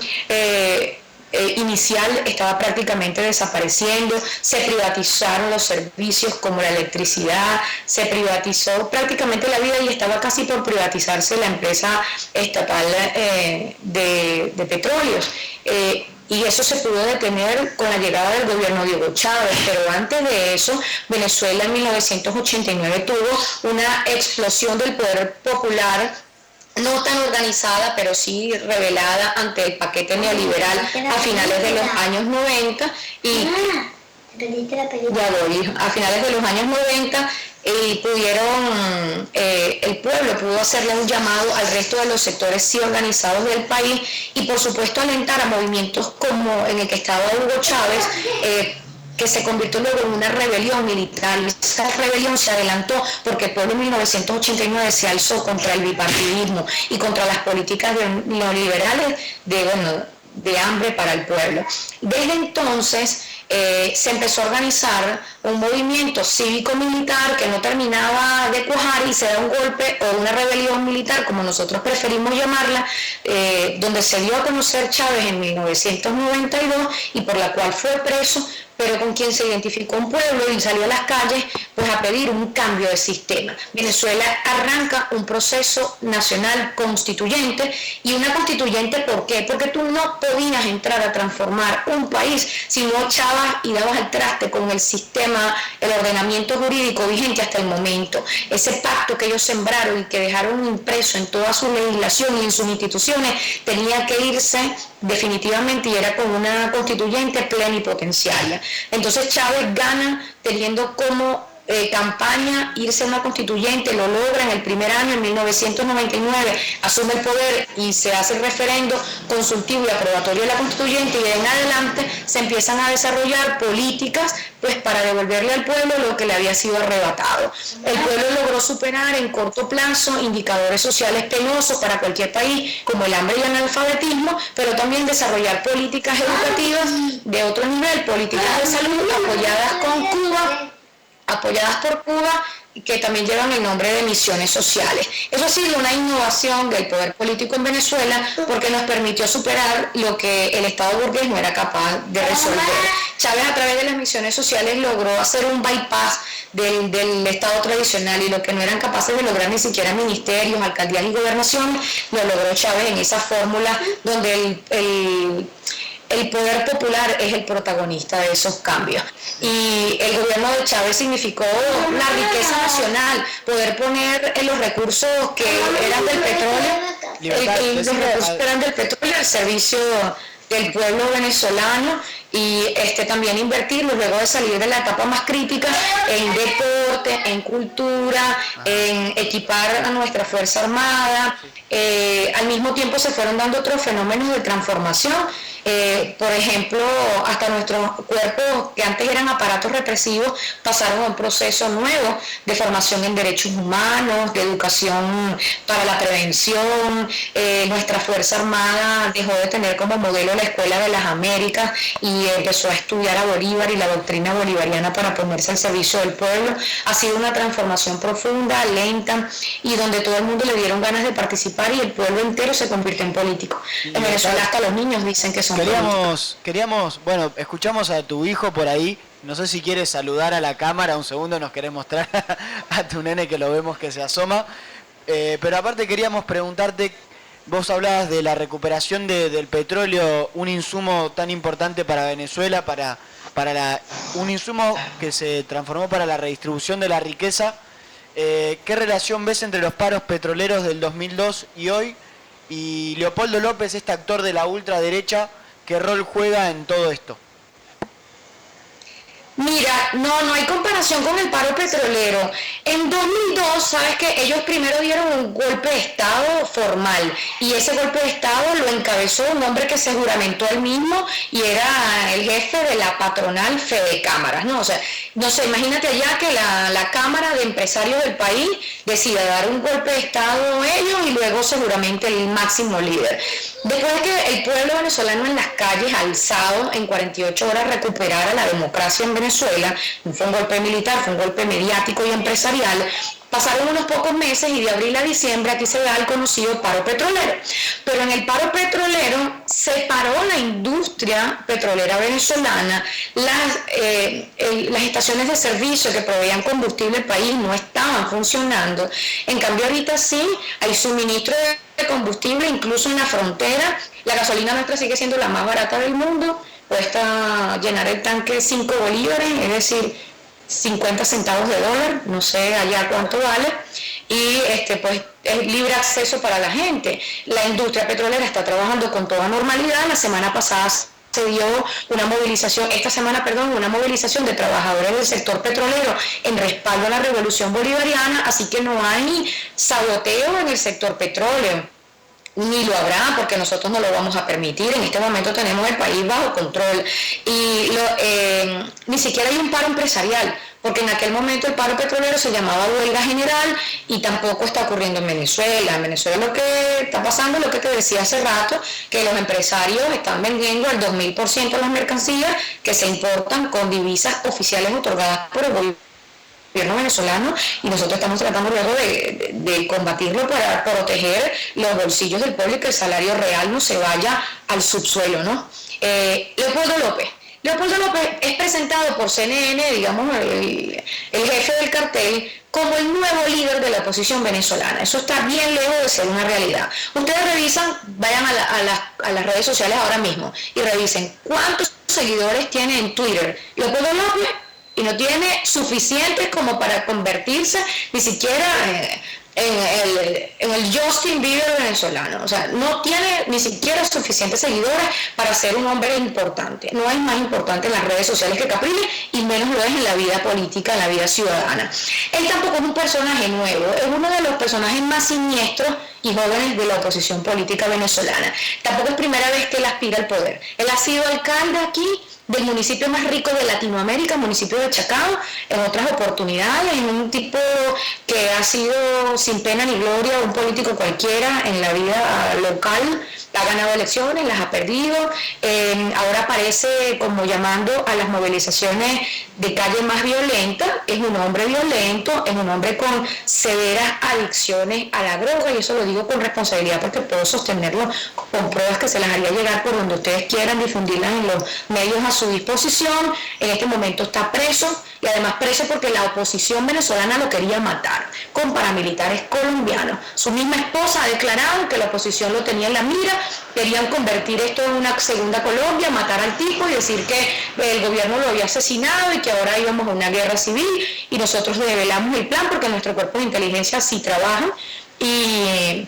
[SPEAKER 4] inicial estaba prácticamente desapareciendo, se privatizaron los servicios como la electricidad, se privatizó prácticamente la vida y estaba casi por privatizarse la empresa estatal de petróleos. Y eso se pudo detener con la llegada del gobierno de Hugo Chávez, pero antes de eso, Venezuela en 1989 tuvo una explosión del poder popular, no tan organizada, pero sí revelada ante el paquete neoliberal a finales de los años 90 y a finales de los años 90 y pudieron, el pueblo pudo hacerle un llamado al resto de los sectores sí organizados del país y por supuesto alentar a movimientos como en el que estaba Hugo Chávez, que se convirtió luego en una rebelión militar. Y esa rebelión se adelantó porque el pueblo en 1989 se alzó contra el bipartidismo y contra las políticas neoliberales de hambre para el pueblo. Desde entonces se empezó a organizar un movimiento cívico-militar que no terminaba de cuajar y se da un golpe o una rebelión militar, como nosotros preferimos llamarla, donde se dio a conocer Chávez en 1992 y por la cual fue preso, pero con quien se identificó un pueblo y salió a las calles pues a pedir un cambio de sistema. Venezuela arranca un proceso nacional constituyente, y una constituyente, ¿por qué? Porque tú no podías entrar a transformar un país si no echabas y dabas al traste con el sistema, el ordenamiento jurídico vigente hasta el momento. Ese pacto que ellos sembraron y que dejaron impreso en toda su legislación y en sus instituciones tenía que irse definitivamente, y era con una constituyente plenipotenciaria. Entonces Chávez gana teniendo como campaña irse a una constituyente, lo logra en el primer año, en 1999, asume el poder y se hace el referendo consultivo y aprobatorio de la constituyente, y de en adelante se empiezan a desarrollar políticas pues para devolverle al pueblo lo que le había sido arrebatado. El pueblo logró superar en corto plazo indicadores sociales penosos para cualquier país, como el hambre y el analfabetismo, pero también desarrollar políticas educativas de otro nivel, políticas de salud apoyadas por Cuba, que también llevan el nombre de misiones sociales. Eso ha sido una innovación del poder político en Venezuela porque nos permitió superar lo que el Estado burgués no era capaz de resolver. Chávez, a través de las misiones sociales, logró hacer un bypass del Estado tradicional, y lo que no eran capaces de lograr ni siquiera ministerios, alcaldías y gobernaciones, lo logró Chávez en esa fórmula donde el poder popular es el protagonista de esos cambios. Y el gobierno de Chávez significó la riqueza nacional, poder poner en los recursos que eran del petróleo, los recursos que eran del petróleo al servicio del pueblo venezolano, y también invertirlo luego de salir de la etapa más crítica en deporte, en cultura, en equipar a nuestra Fuerza Armada. Al mismo tiempo se fueron dando otros fenómenos de transformación. Por ejemplo, hasta nuestros cuerpos, que antes eran aparatos represivos, pasaron a un proceso nuevo de formación en derechos humanos, de educación para la prevención. Nuestra Fuerza Armada dejó de tener como modelo la Escuela de las Américas y empezó a estudiar a Bolívar y la doctrina bolivariana para ponerse al servicio del pueblo. Ha sido una transformación profunda, lenta, y donde todo el mundo le dieron ganas de participar y el pueblo entero se convirtió en político. En Venezuela hasta los niños dicen que son
[SPEAKER 2] Queríamos, bueno, escuchamos a tu hijo por ahí, no sé si quieres saludar a la cámara, un segundo nos querés mostrar a tu nene que lo vemos que se asoma, pero aparte queríamos preguntarte, vos hablabas de la recuperación del petróleo, un insumo tan importante para Venezuela, un insumo que se transformó para la redistribución de la riqueza. ¿Qué relación ves entre los paros petroleros del 2002 y hoy? Y Leopoldo López, este actor de la ultraderecha, ¿qué rol juega en todo esto?
[SPEAKER 4] Mira, no hay comparación con el paro petrolero. En 2002, sabes que ellos primero dieron un golpe de Estado formal, y ese golpe de Estado lo encabezó un hombre que se juramentó él mismo y era el jefe de la patronal Fede Cámaras, ¿no? O sea, no sé, imagínate allá que la Cámara de Empresarios del país decida dar un golpe de Estado ellos y luego seguramente el máximo líder. Después de que el pueblo venezolano en las calles alzado en 48 horas recuperara la democracia en Venezuela, no fue un golpe militar, fue un golpe mediático y empresarial, pasaron unos pocos meses y de abril a diciembre aquí se da el conocido paro petrolero. Pero en el paro petrolero se paró la industria petrolera venezolana, las estaciones de servicio que proveían combustible al país no estaban funcionando. En cambio ahorita sí hay suministro de combustible, incluso en la frontera. La gasolina nuestra sigue siendo la más barata del mundo, cuesta llenar el tanque 5 bolívares, es decir, 50 centavos de dólar, no sé allá cuánto vale, y pues es libre acceso para la gente. La industria petrolera está trabajando con toda normalidad. La semana pasada se dio una movilización, una movilización de trabajadores del sector petrolero en respaldo a la revolución bolivariana, así que no hay saboteo en el sector petróleo. Ni lo habrá, porque nosotros no lo vamos a permitir. En este momento tenemos el país bajo control y ni siquiera hay un paro empresarial, porque en aquel momento el paro petrolero se llamaba huelga general y tampoco está ocurriendo en Venezuela. En Venezuela lo que está pasando es lo que te decía hace rato, que los empresarios están vendiendo al 2000% las mercancías que se importan con divisas oficiales otorgadas por el gobierno venezolano, y nosotros estamos tratando luego de combatirlo para proteger los bolsillos del pueblo y que el salario real no se vaya al subsuelo, ¿no? Leopoldo López es presentado por CNN, digamos, el jefe del cartel, como el nuevo líder de la oposición venezolana. Eso está bien lejos de ser una realidad. Ustedes revisan, vayan a las redes sociales ahora mismo y revisen cuántos seguidores tiene en Twitter Leopoldo López, y no tiene suficientes como para convertirse ni siquiera en el Justin Bieber venezolano. O sea, no tiene ni siquiera suficientes seguidores para ser un hombre importante. No es más importante en las redes sociales que Capriles, y menos lo es en la vida política, en la vida ciudadana. Él tampoco es un personaje nuevo, es uno de los personajes más siniestros y jóvenes de la oposición política venezolana. Tampoco es primera vez que él aspira al poder. Él ha sido alcalde aquí del municipio más rico de Latinoamérica, municipio de Chacao, en otras oportunidades, en un tipo que ha sido sin pena ni gloria un político cualquiera en la vida local. Ha ganado elecciones, las ha perdido, ahora aparece como llamando a las movilizaciones de calle más violentas. Es un hombre violento, es un hombre con severas adicciones a la droga, y eso lo digo con responsabilidad porque puedo sostenerlo con pruebas que se las haría llegar por donde ustedes quieran, difundirlas en los medios a su disposición. En este momento está preso, y además preso porque la oposición venezolana lo quería matar con paramilitares colombianos. Su misma esposa ha declarado que la oposición lo tenía en la mira querían convertir esto en una segunda Colombia, matar al tipo y decir que el gobierno lo había asesinado y que ahora íbamos a una guerra civil, y nosotros develamos el plan porque nuestro cuerpo de inteligencia sí trabaja. Y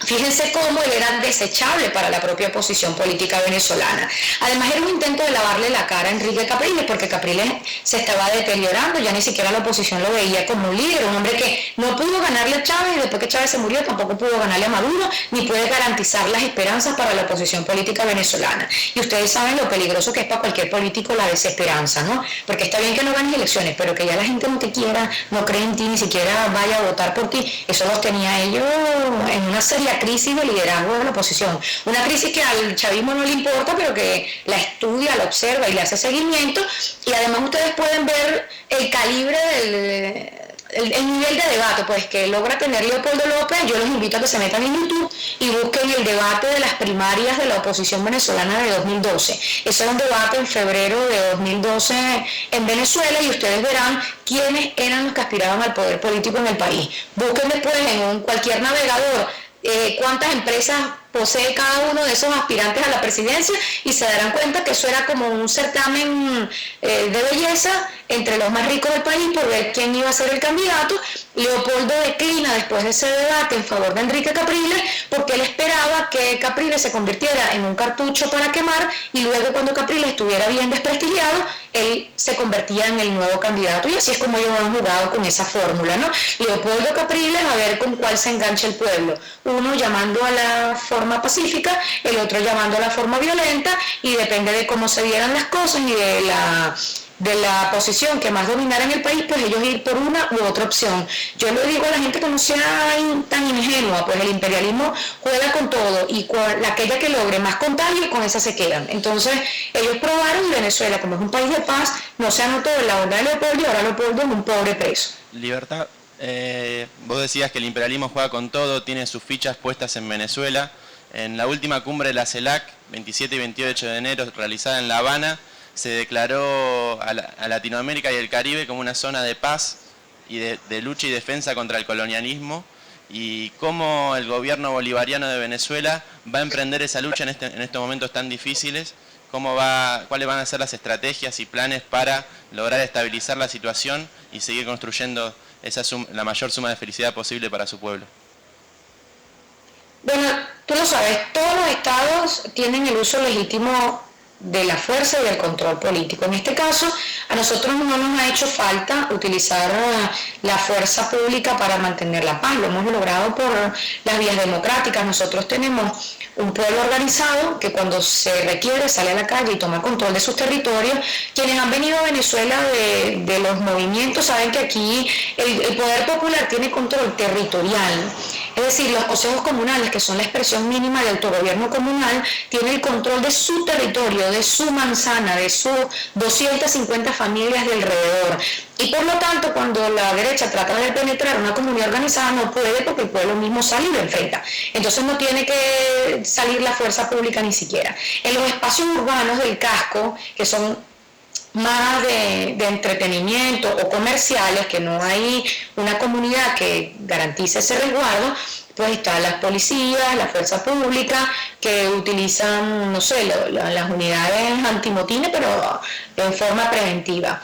[SPEAKER 4] fíjense cómo él era desechable para la propia oposición política venezolana. Además era un intento de lavarle la cara a Enrique Capriles, porque Capriles se estaba deteriorando, ya ni siquiera la oposición lo veía como un líder, un hombre que no pudo ganarle a Chávez, y después que Chávez se murió tampoco pudo ganarle a Maduro, ni puede garantizar las esperanzas para la oposición política venezolana. Y ustedes saben lo peligroso que es para cualquier político la desesperanza, ¿no? Porque está bien que no ganes elecciones, pero que ya la gente no te quiera, no cree en ti, ni siquiera vaya a votar por ti, eso los tenía ellos en una serie crisis de liderazgo de la oposición, una crisis que al chavismo no le importa, pero que la estudia, la observa y le hace seguimiento. Y además ustedes pueden ver el calibre el nivel de debate pues que logra tener Leopoldo López. Yo los invito a que se metan en YouTube y busquen el debate de las primarias de la oposición venezolana de 2012. Ese era un debate en febrero de 2012 en Venezuela, y ustedes verán quiénes eran los que aspiraban al poder político en el país. Busquen después en cualquier navegador cuántas empresas posee cada uno de esos aspirantes a la presidencia, y se darán cuenta que eso era como un certamen de belleza entre los más ricos del país por ver quién iba a ser el candidato. Leopoldo declina después de ese debate en favor de Enrique Capriles, porque él esperaba que Capriles se convirtiera en un cartucho para quemar, y luego cuando Capriles estuviera bien desprestigiado, él se convertía en el nuevo candidato, y así es como ellos han jugado con esa fórmula, ¿no? Leopoldo Capriles, a ver con cuál se engancha el pueblo, uno llamando a la forma pacífica, el otro llamando a la forma violenta, y depende de cómo se dieran las cosas y de la posición que más dominara en el país, pues ellos ir por una u otra opción. Yo le digo a la gente que no sea tan ingenua, pues el imperialismo juega con todo, y aquella que logre más contagio, con esa se quedan. Entonces ellos probaron, y Venezuela, como es un país de paz, no se anotó en la onda de Leopoldo, y ahora Leopoldo es un pobre preso.
[SPEAKER 3] Libertad, vos decías que el imperialismo juega con todo, tiene sus fichas puestas en Venezuela. En la última cumbre de la CELAC, 27 y 28 de enero, realizada en La Habana, se declaró a Latinoamérica y el Caribe como una zona de paz y de lucha y defensa contra el colonialismo, y cómo el gobierno bolivariano de Venezuela va a emprender esa lucha en estos momentos tan difíciles, cuáles van a ser las estrategias y planes para lograr estabilizar la situación y seguir construyendo la mayor suma de felicidad posible para su pueblo.
[SPEAKER 4] Bueno, tú lo sabes, todos los estados tienen el uso legítimo de la fuerza y del control político. En este caso, a nosotros no nos ha hecho falta utilizar la fuerza pública para mantener la paz, lo hemos logrado por las vías democráticas. Nosotros tenemos un pueblo organizado que cuando se requiere sale a la calle y toma control de sus territorios. Quienes han venido a Venezuela de los movimientos saben que aquí el poder popular tiene control territorial. Es decir, los consejos comunales, que son la expresión mínima de autogobierno comunal, tienen el control de su territorio, de su manzana, de sus 250 familias de alrededor. Y por lo tanto, cuando la derecha trata de penetrar una comunidad organizada, no puede, porque el pueblo mismo sale y lo enfrenta. Entonces no tiene que salir la fuerza pública ni siquiera. En los espacios urbanos del casco, que son más de entretenimiento o comerciales, que no hay una comunidad que garantice ese resguardo, pues están las policías, la fuerza pública, que utilizan, no sé, las unidades antimotines, pero en forma preventiva.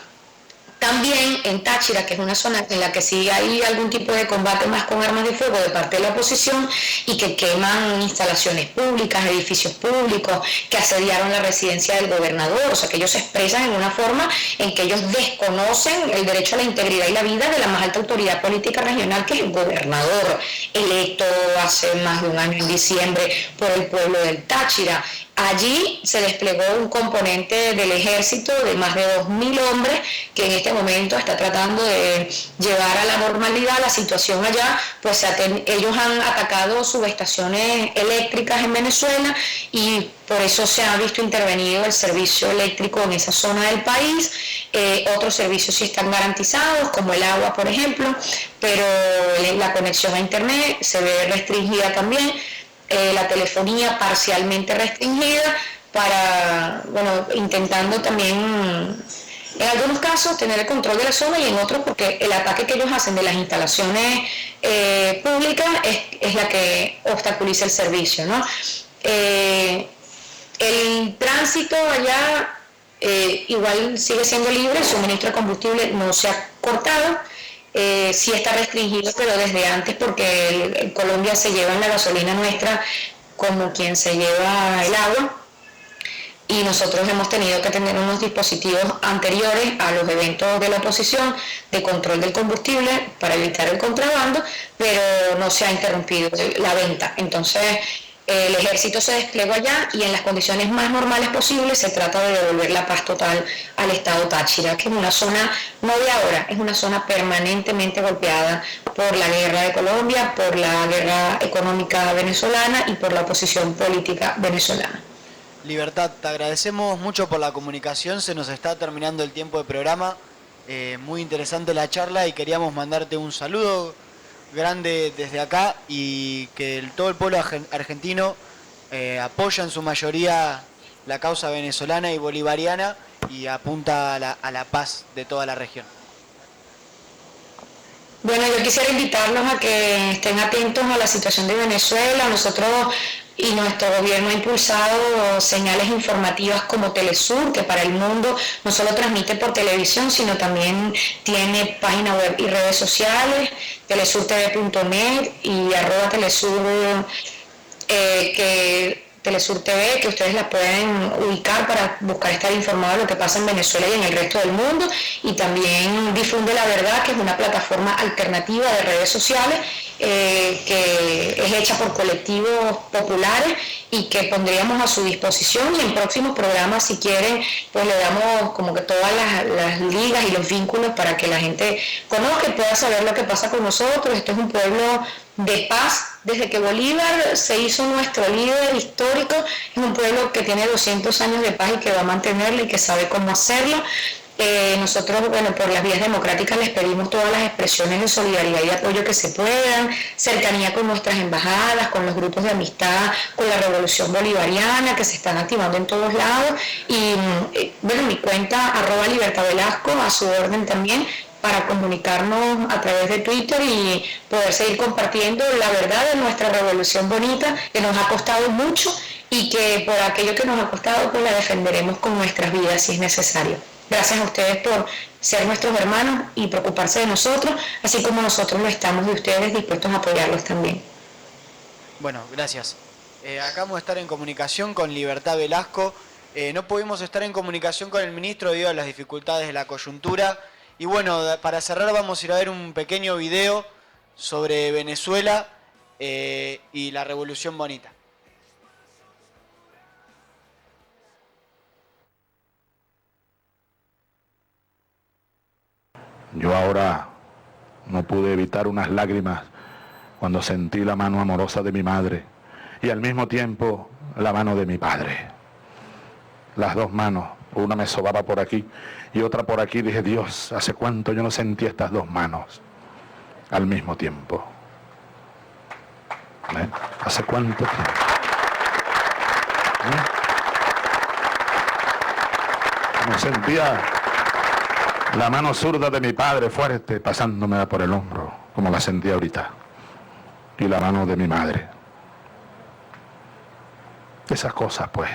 [SPEAKER 4] También en Táchira, que es una zona en la que sí hay algún tipo de combate más con armas de fuego de parte de la oposición, y que queman instalaciones públicas, edificios públicos, que asediaron la residencia del gobernador. O sea, que ellos se expresan en una forma en que ellos desconocen el derecho a la integridad y la vida de la más alta autoridad política regional, que es el gobernador, electo hace más de un año en diciembre por el pueblo del Táchira. Allí se desplegó un componente del ejército de más de 2.000 hombres, que en este momento está tratando de llevar a la normalidad la situación allá. Pues ellos han atacado subestaciones eléctricas en Venezuela, y por eso se ha visto intervenido el servicio eléctrico en esa zona del país. Otros servicios sí están garantizados, como el agua, por ejemplo, pero la conexión a internet se ve restringida también. La telefonía parcialmente restringida, intentando también en algunos casos tener el control de la zona, y en otros porque el ataque que ellos hacen de las instalaciones públicas es la que obstaculiza el servicio, ¿no? El tránsito allá igual sigue siendo libre, el suministro de combustible no se ha cortado, sí está restringido, pero desde antes, porque en Colombia se lleva la gasolina nuestra como quien se lleva el agua, y nosotros hemos tenido que tener unos dispositivos anteriores a los eventos de la oposición de control del combustible para evitar el contrabando, pero no se ha interrumpido la venta. Entonces, el ejército se desplegó allá y en las condiciones más normales posibles se trata de devolver la paz total al estado Táchira, que es una zona, no de ahora, es una zona permanentemente golpeada por la guerra de Colombia, por la guerra económica venezolana y por la oposición política venezolana.
[SPEAKER 2] Libertad, te agradecemos mucho por la comunicación, se nos está terminando el tiempo de programa, muy interesante la charla y queríamos mandarte un saludo grande desde acá y que todo el pueblo argentino apoya en su mayoría la causa venezolana y bolivariana y apunta a la paz de toda la región.
[SPEAKER 4] Bueno, yo quisiera invitarlos a que estén atentos a la situación de Venezuela. Nosotros y nuestro gobierno ha impulsado señales informativas como Telesur, que para el mundo no solo transmite por televisión, sino también tiene página web y redes sociales, telesurtv.net y @telesur, Telesur TV, que ustedes la pueden ubicar para buscar estar informados de lo que pasa en Venezuela y en el resto del mundo, y también Difunde la Verdad, que es una plataforma alternativa de redes sociales que es hecha por colectivos populares y que pondríamos a su disposición, y en próximos programas, si quieren, pues le damos como que todas las ligas y los vínculos para que la gente conozca y pueda saber lo que pasa con nosotros. Esto es un pueblo de paz. Desde que Bolívar se hizo nuestro líder histórico, es un pueblo que tiene 200 años de paz y que va a mantenerlo y que sabe cómo hacerlo. Nosotros, bueno, por las vías democráticas les pedimos todas las expresiones de solidaridad y apoyo que se puedan, cercanía con nuestras embajadas, con los grupos de amistad, con la Revolución Bolivariana que se están activando en todos lados, y bueno, mi cuenta @libertadvelasco a su orden también, para comunicarnos a través de Twitter y poder seguir compartiendo la verdad de nuestra revolución bonita, que nos ha costado mucho y que por aquello que nos ha costado, pues la defenderemos con nuestras vidas si es necesario. Gracias a ustedes por ser nuestros hermanos y preocuparse de nosotros, así como nosotros lo estamos de ustedes, dispuestos a apoyarlos también.
[SPEAKER 2] Bueno, gracias. Acabamos de estar en comunicación con Libertad Velasco. No pudimos estar en comunicación con el ministro debido a las dificultades de la coyuntura. Y bueno, para cerrar vamos a ir a ver un pequeño video sobre Venezuela y la Revolución Bonita.
[SPEAKER 7] Yo ahora no pude evitar unas lágrimas cuando sentí la mano amorosa de mi madre y al mismo tiempo la mano de mi padre. Las dos manos, una me sobaba por aquí y otra por aquí. Dije, Dios, ¿hace cuánto yo no sentí estas dos manos al mismo tiempo? ¿Hace cuánto tiempo? No sentía la mano zurda de mi padre fuerte pasándome por el hombro, como la sentí ahorita, y la mano de mi madre. Esas cosas, pues,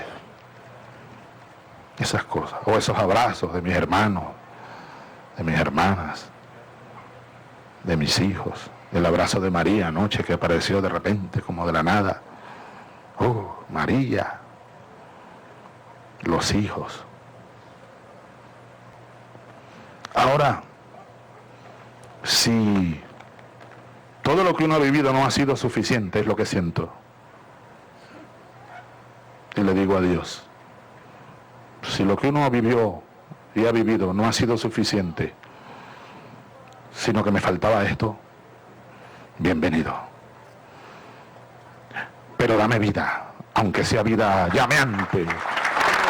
[SPEAKER 7] esas cosas, o esos abrazos de mis hermanos, de mis hermanas, de mis hijos, el abrazo de María anoche que apareció de repente como de la nada. Oh, María, los hijos. Ahora, si todo lo que uno ha vivido no ha sido suficiente, es lo que siento, y le digo a Dios, si lo que uno vivió y ha vivido no ha sido suficiente, sino que me faltaba esto, bienvenido. Pero dame vida, aunque sea vida llameante,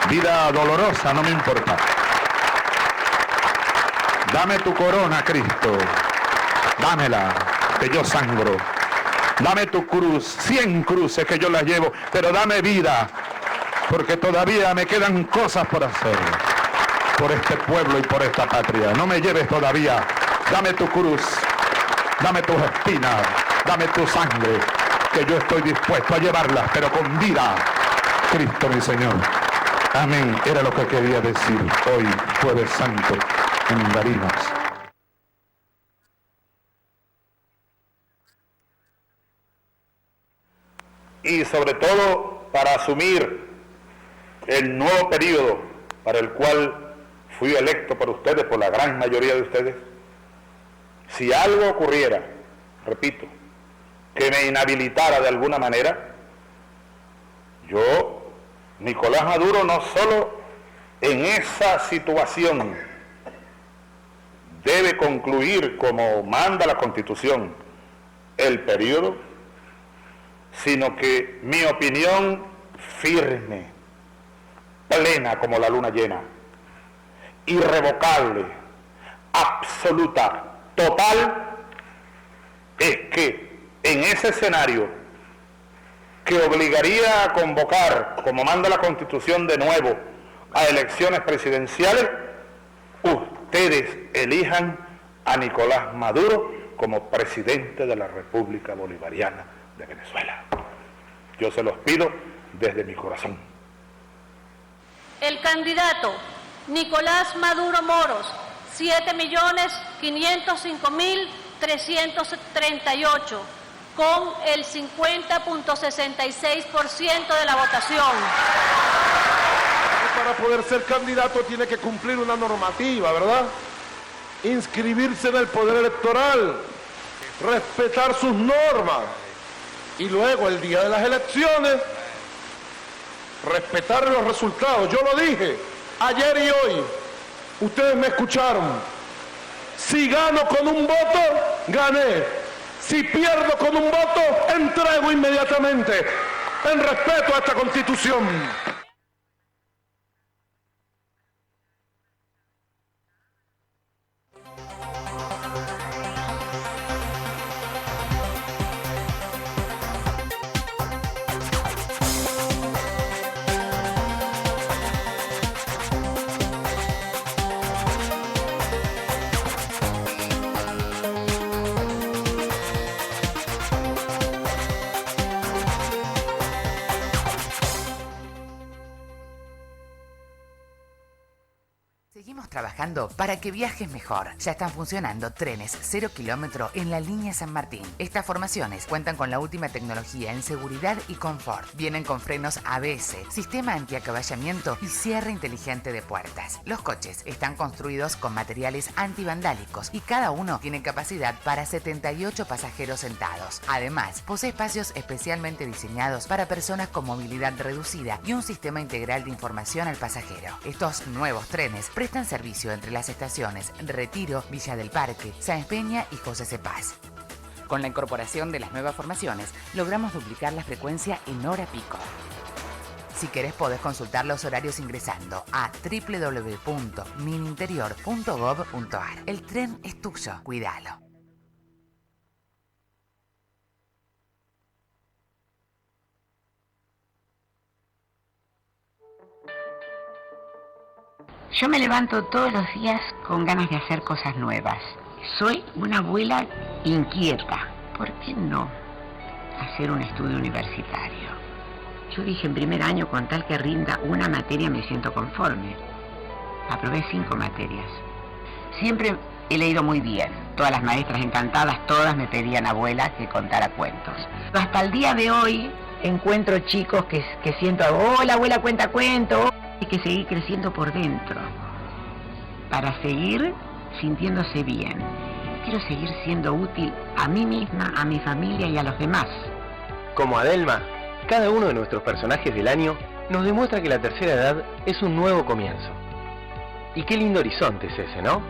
[SPEAKER 7] vida dolorosa, no me importa. Dame tu corona, Cristo, dámela, que yo sangro. Dame tu cruz, 100 cruces que yo las llevo, pero dame vida, porque todavía me quedan cosas por hacer, por este pueblo y por esta patria. No me lleves todavía, dame tu cruz, dame tus espinas, dame tu sangre, que yo estoy dispuesto a llevarlas, pero con vida. Cristo mi Señor. Amén. Era lo que quería decir hoy, Jueves Santo, en Barinas.
[SPEAKER 8] Y sobre todo para asumir el nuevo periodo para el cual fui electo por ustedes, por la gran mayoría de ustedes, si algo ocurriera, repito, que me inhabilitara de alguna manera, yo, Nicolás Maduro, no solo en esa situación debe concluir como manda la Constitución el periodo, sino que mi opinión firme, plena como la luna llena, irrevocable, absoluta, total, es que en ese escenario que obligaría a convocar, como manda la Constitución de nuevo, a elecciones presidenciales, ustedes elijan a Nicolás Maduro como presidente de la República Bolivariana de Venezuela. Yo se los pido desde mi corazón.
[SPEAKER 9] El candidato Nicolás Maduro Moros, 7.505.338, con el 50.66% de la votación.
[SPEAKER 10] Para poder ser candidato tiene que cumplir una normativa, ¿verdad? Inscribirse en el poder electoral, respetar sus normas y luego el día de las elecciones respetar los resultados. Yo lo dije ayer y hoy, ustedes me escucharon. Si gano con un voto, gané. Si pierdo con un voto, entrego inmediatamente, en respeto a esta Constitución.
[SPEAKER 11] Seguimos trabajando para que viajes mejor. Ya están funcionando trenes 0 kilómetro en la línea San Martín. Estas formaciones cuentan con la última tecnología en seguridad y confort. Vienen con frenos ABS, sistema antiacaballamiento y cierre inteligente de puertas. Los coches están construidos con materiales antivandálicos y cada uno tiene capacidad para 78 pasajeros sentados. Además, posee espacios especialmente diseñados para personas con movilidad reducida y un sistema integral de información al pasajero. Estos nuevos trenes prestan servicio entre las estaciones Retiro, Villa del Parque, Sáenz Peña y José Cepaz. Con la incorporación de las nuevas formaciones, logramos duplicar la frecuencia en hora pico. Si querés, podés consultar los horarios ingresando a www.mininterior.gov.ar. El tren es tuyo, cuídalo.
[SPEAKER 12] Yo me levanto todos los días con ganas de hacer cosas nuevas. Soy una abuela inquieta. ¿Por qué no hacer un estudio universitario? Yo dije en primer año, con tal que rinda una materia me siento conforme. Aprobé 5 materias. Siempre he leído muy bien. Todas las maestras encantadas, todas me pedían, abuela, que contara cuentos. Hasta el día de hoy encuentro chicos que siento, hola abuela, cuenta cuentos. Hay que seguir creciendo por dentro para seguir sintiéndose bien. Quiero seguir siendo útil a mí misma, a mi familia y a los demás.
[SPEAKER 13] Como Adelma, cada uno de nuestros personajes del año nos demuestra que la tercera edad es un nuevo comienzo. Y qué lindo horizonte es ese, ¿no?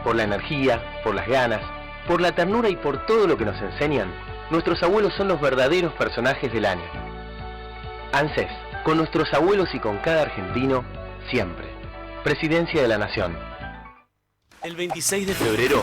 [SPEAKER 13] Por la energía, por las ganas, por la ternura y por todo lo que nos enseñan, nuestros abuelos son los verdaderos personajes del año. ANSES, con nuestros abuelos y con cada argentino, siempre. Presidencia de la Nación.
[SPEAKER 14] El 26 de febrero